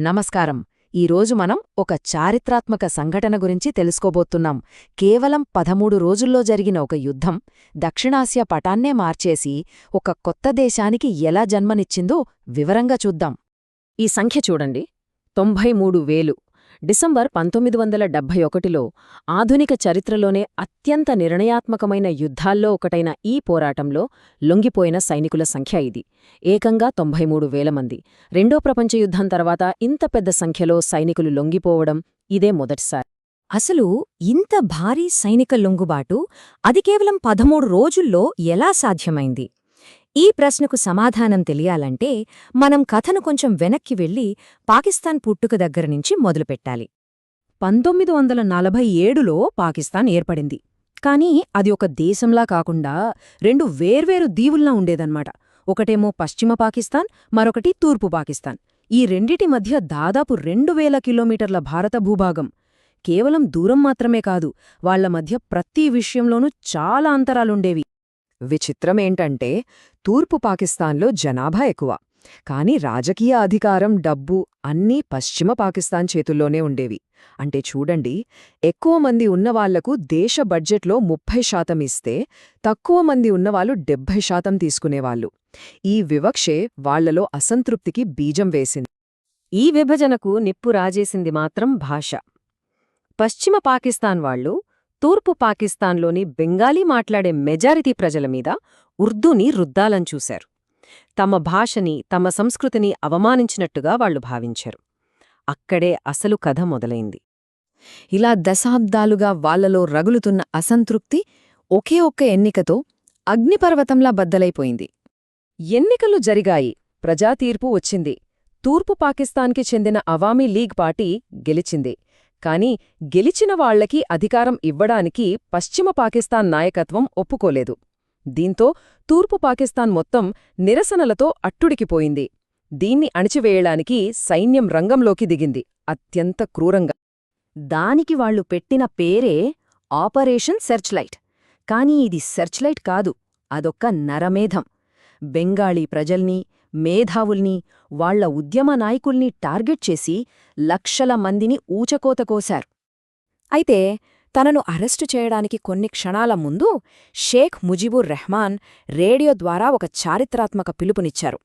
నమస్కారం. ఈరోజు మనం ఒక చారిత్రాత్మక సంఘటన గురించి తెలుసుకోబోతున్నాం. కేవలం 13 రోజుల్లో జరిగిన ఒక యుద్ధం దక్షిణాసియా పటాన్నే మార్చేసి ఒక కొత్త దేశానికి ఎలా జన్మనిచ్చిందో వివరంగా చూద్దాం. ఈ సంఖ్య చూడండి, 93,000. డిసెంబర్ 1971లో ఆధునిక చరిత్రలోనే అత్యంత నిర్ణయాత్మకమైన యుద్ధాల్లో ఒకటైన ఈ పోరాటంలో లొంగిపోయిన సైనికుల సంఖ్య ఇది. ఏకంగా 93,000 మంది. రెండో ప్రపంచ యుద్ధం తర్వాత ఇంత పెద్ద సంఖ్యలో సైనికులు లొంగిపోవడం ఇదే మొదటిసారి. అసలు ఇంత భారీ సైనిక లొంగుబాటు అది కేవలం 13 రోజుల్లో ఎలా సాధ్యమైంది? ఈ ప్రశ్నకు సమాధానం తెలియాలంటే మనం కథను కొంచెం వెనక్కి వెళ్లి పాకిస్తాన్ పుట్టుక దగ్గరనుంచి మొదలుపెట్టాలి. 1947లో పాకిస్తాన్ ఏర్పడింది. కానీ అది ఒక దేశంలా కాకుండా రెండు వేర్వేరు దీవుల్లా ఉండేదన్నమాట. ఒకటేమో పశ్చిమ పాకిస్తాన్, మరొకటి తూర్పు పాకిస్తాన్. ఈ రెండిటి మధ్య దాదాపు 2,000 కిలోమీటర్ల భారత భూభాగం. కేవలం దూరం మాత్రమే కాదు, వాళ్ల మధ్య ప్రతి విషయంలోనూ చాలా అంతరాలుండేవి. విచిత్రమేంటంటే తూర్పు పాకిస్తాన్లో జనాభా ఎక్కువ, కాని రాజకీయ అధికారం, డబ్బు అన్నీ పశ్చిమ పాకిస్తాన్ చేతుల్లోనే ఉండేవి. అంటే చూడండి, ఎక్కువ మంది ఉన్నవాళ్లకు దేశ బడ్జెట్లో 30% ఇస్తే తక్కువ మంది ఉన్నవాళ్లు 70% తీసుకునేవాళ్లు. ఈ వివక్షే వాళ్లలో అసంతృప్తికి బీజం వేసింది. ఈ విభజనకు నిప్పు రాజేసింది మాత్రం భాష. పశ్చిమ పాకిస్తాన్ వాళ్లు తూర్పు పాకిస్తాన్లోని బెంగాలీ మాట్లాడే మెజారిటీ ప్రజల మీద ఉర్దూని రుద్దాలని చూశారు. తమ భాషని, తమ సంస్కృతిని అవమానించినట్టుగా వాళ్లు భావించారు. అక్కడే అసలు కథ మొదలైంది. ఇలా దశాబ్దాలుగా వాళ్లలో రగులుతున్న అసంతృప్తి ఒకే ఒక్క ఎన్నికతో అగ్నిపర్వతంలా బద్దలైపోయింది. ఎన్నికలు జరిగాయి, ప్రజాతీర్పు వచ్చింది. తూర్పు పాకిస్తాన్కి చెందిన అవామీ లీగ్ పార్టీ గెలిచింది. కాని గెలిచిన వాళ్లకి అధికారం ఇవ్వడానికి పశ్చిమ పాకిస్తాన్ నాయకత్వం ఒప్పుకోలేదు. దీంతో తూర్పు పాకిస్తాన్ మొత్తం నిరసనలతో అట్టుడికిపోయింది. దీన్ని అణిచివేయడానికి సైన్యం రంగంలోకి దిగింది, అత్యంత క్రూరంగా. దానికి వాళ్లు పెట్టిన పేరే ఆపరేషన్ సెర్చ్లైట్. కానీ ఇది సెర్చ్లైట్ కాదు, అదొక్క నరమేధం. బెంగాళీ ప్రజల్ని, మేధావుల్ని, వాళ్ల ఉద్యమ నాయకుల్ని టార్గెట్ చేసి లక్షల మందిని ఊచకోత కోశారు. అయితే తనను అరెస్టు చేయడానికి కొన్ని క్షణాల ముందు షేక్ ముజిబుర్ రెహమాన్ రేడియో ద్వారా ఒక చారిత్రాత్మక పిలుపునిచ్చారు.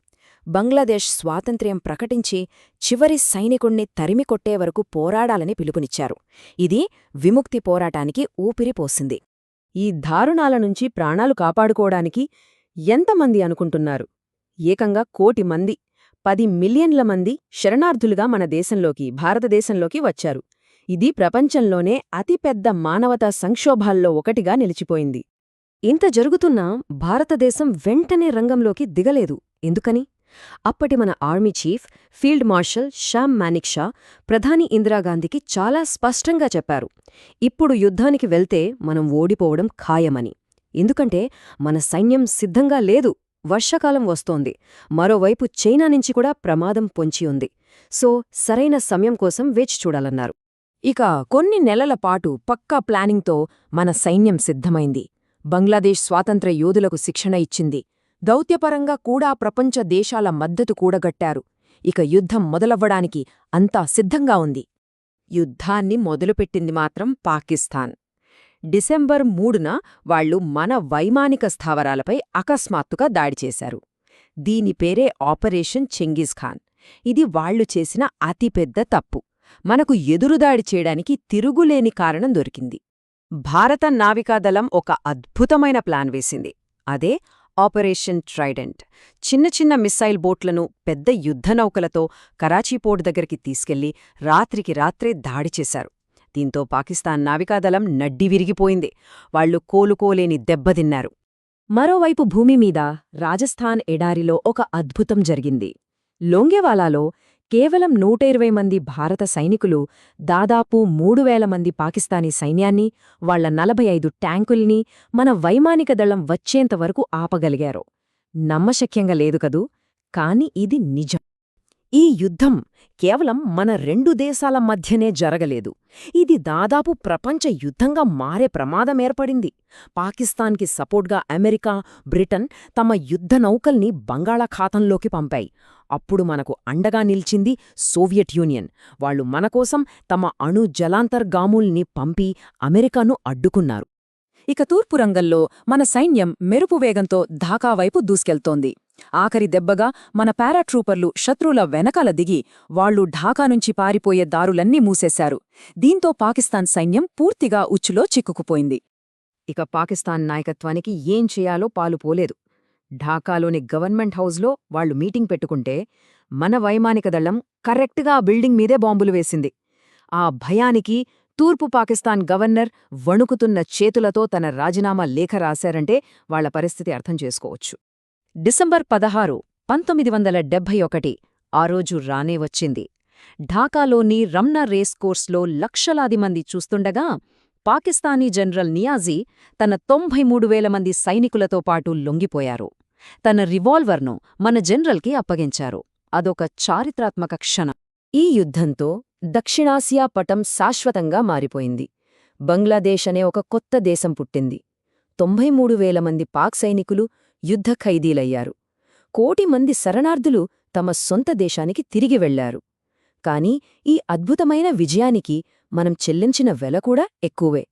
బంగ్లాదేశ్ స్వాతంత్ర్యం ప్రకటించి చివరి సైనికుణ్ణి తరిమికొట్టే వరకు పోరాడాలని పిలుపునిచ్చారు. ఇది విముక్తి పోరాటానికి ఊపిరిపోసింది. ఈ దారుణాల నుంచి ప్రాణాలు కాపాడుకోవడానికి ఎంతమంది అనుకుంటున్నారు? ఏకంగా 1,000,000 మంది, 10 మిలియన్ల మంది శరణార్థులుగా మన దేశంలోకి, భారతదేశంలోకి వచ్చారు. ఇది ప్రపంచంలోనే అతిపెద్ద మానవతా సంక్షోభాల్లో ఒకటిగా నిలిచిపోయింది. ఇంత జరుగుతున్నా భారతదేశం వెంటనే రంగంలోకి దిగలేదు. ఎందుకని? అప్పటి మన army chief field marshal Shyam Manekshaw ప్రధాని ఇందిరాగాంధీకి చాలా స్పష్టంగా చెప్పారు, ఇప్పుడు యుద్ధానికి వెళ్తే మనం ఓడిపోవడం ఖాయమని. ఎందుకంటే మన సైన్యం సిద్ధంగా లేదు, వర్షాకాలం వస్తోంది. మరోవైపు చైనా నుంచి కూడా ప్రమాదం పొంచి ఉంది. సో సరైన సమయం కోసం వేచి చూడాలన్నారు. ఇక కొన్ని నెలల పాటు పక్కా ప్లానింగ్తో మన సైన్యం సిద్ధమైంది. బంగ్లాదేశ్ స్వాతంత్ర యోధులకు శిక్షణ ఇచ్చింది. దౌత్యపరంగా కూడా ప్రపంచ దేశాల మద్దతు కూడగట్టారు. ఇక యుద్ధం మొదలవ్వడానికి అంతా సిద్ధంగా ఉంది. యుద్ధాన్ని మొదలుపెట్టింది మాత్రం పాకిస్తాన్. డిసెంబర్ 3న వాళ్లు మన వైమానిక స్థావరాలపై అకస్మాత్తుగా దాడి చేశారు. దీని పేరే ఆపరేషన్ చెంగిజ్ ఖాన్. ఇది వాళ్లు చేసిన అతిపెద్ద తప్పు. మనకు ఎదురుదాడి చేయడానికి తిరుగులేని కారణం దొరికింది. భారత నావికాదళం ఒక అద్భుతమైన ప్లాన్ వేసింది. అదే ఆపరేషన్ ట్రైడెంట్. చిన్న చిన్న మిస్సైల్ బోట్లను పెద్ద యుద్ధనౌకలతో కరాచీ పోర్ట్ దగ్గరికి తీసుకెళ్లి రాత్రికి రాత్రే దాడి చేశారు. దీంతో పాకిస్తాన్ నావికాదళం నడ్డి విరిగిపోయింది. వాళ్లు కోలుకోలేని దెబ్బతిన్నారు. మరోవైపు భూమిమీద రాజస్థాన్ ఎడారిలో ఒక అద్భుతం జరిగింది. లోంగేవాలాలో కేవలం 120 మంది భారత సైనికులు దాదాపు 3,000 మంది పాకిస్తానీ సైన్యాన్ని, వాళ్ల 45 ట్యాంకుల్ని మన వైమానిక దళం వచ్చేంతవరకు ఆపగలిగారు. నమ్మశక్యంగా లేదు కదూ, కాని ఇది నిజం. ఈ యుద్ధం కేవలం మన 2 దేశాల మధ్యనే జరగలేదు. ఇది దాదాపు ప్రపంచ యుద్ధంగా మారే ప్రమాదమేర్పడింది. పాకిస్తాన్కి సపోర్ట్గా అమెరికా, బ్రిటన్ తమ యుద్ధ నౌకల్ని బంగాళాఖాతంలోకి పంపాయి. అప్పుడు మనకు అండగా నిల్చింది సోవియట్ యూనియన్. వాళ్లు మనకోసం తమ అణు జలాంతర్గాముల్ని పంపి అమెరికాను అడ్డుకున్నారు. ఇక తూర్పు రంగంలో మన సైన్యం మెరుపు వేగంతో ఢాకా వైపు దూసుకెళ్తోంది. ఆఖరి దెబ్బగా మన పారాట్రూపర్లు శత్రువుల వెనకాల దిగి వాళ్లు ఢాకా నుంచి పారిపోయే దారులన్నీ మూసేశారు. దీంతో పాకిస్తాన్ సైన్యం పూర్తిగా ఉచ్చులో చిక్కుకుపోయింది. ఇక పాకిస్తాన్ నాయకత్వానికి ఏం చేయాలో పాలుపోలేదు. ఢాకాలోని గవర్నమెంట్ హౌస్లో వాళ్లు మీటింగ్ పెట్టుకుంటే మన వైమానిక దళం కరెక్ట్గా ఆ బిల్డింగ్ మీదే బాంబులు వేసింది. ఆ భయానికి తూర్పు పాకిస్తాన్ గవర్నర్ వణుకుతున్న చేతులతో తన రాజీనామా లేఖ రాశారంటే వాళ్ల పరిస్థితి అర్థం చేసుకోవచ్చు. డిసెంబర్ 16, 1971 ఆ రోజు రానే వచ్చింది. ఢాకాలోని రమ్నా రేస్ కోర్స్లో లక్షలాది మంది చూస్తుండగా పాకిస్తానీ జనరల్ నియాజీ తన 93,000 మంది సైనికులతో పాటు లొంగిపోయారు. తన రివాల్వర్ను మన జనరల్కి అప్పగించారు. అదొక చారిత్రాత్మక క్షణం. ఈ యుద్ధంతో దక్షిణాసియా పటం శాశ్వతంగా మారిపోయింది. బంగ్లాదేశ్ అనే ఒక కొత్త దేశం పుట్టింది. 93,000 మంది పాక్ సైనికులు యుద్ధ ఖైదీలయ్యారు. 1 కోటి మంది శరణార్థులు తమ సొంత దేశానికి తిరిగి వెళ్లారు. కాని ఈ అద్భుతమైన విజయానికి మనం చెల్లించిన వెల కూడా ఎక్కువే.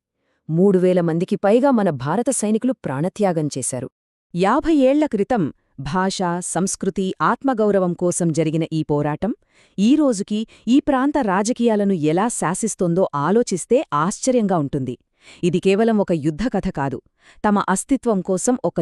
3,000 మందికి పైగా మన భారత సైనికులు ప్రాణత్యాగం చేశారు. 50 ఏళ్ల క్రితం భాష, సంస్కృతి, ఆత్మగౌరవం కోసం జరిగిన ఈ పోరాటం ఈ రోజుకి ఈ ప్రాంత రాజకీయాలను ఎలా శాసిస్తోందో ఆలోచిస్తే ఆశ్చర్యంగా ఉంటుంది. ఇది కేవలం ఒక యుద్ధ కథ కాదు, తమ అస్తిత్వం కోసం ఒక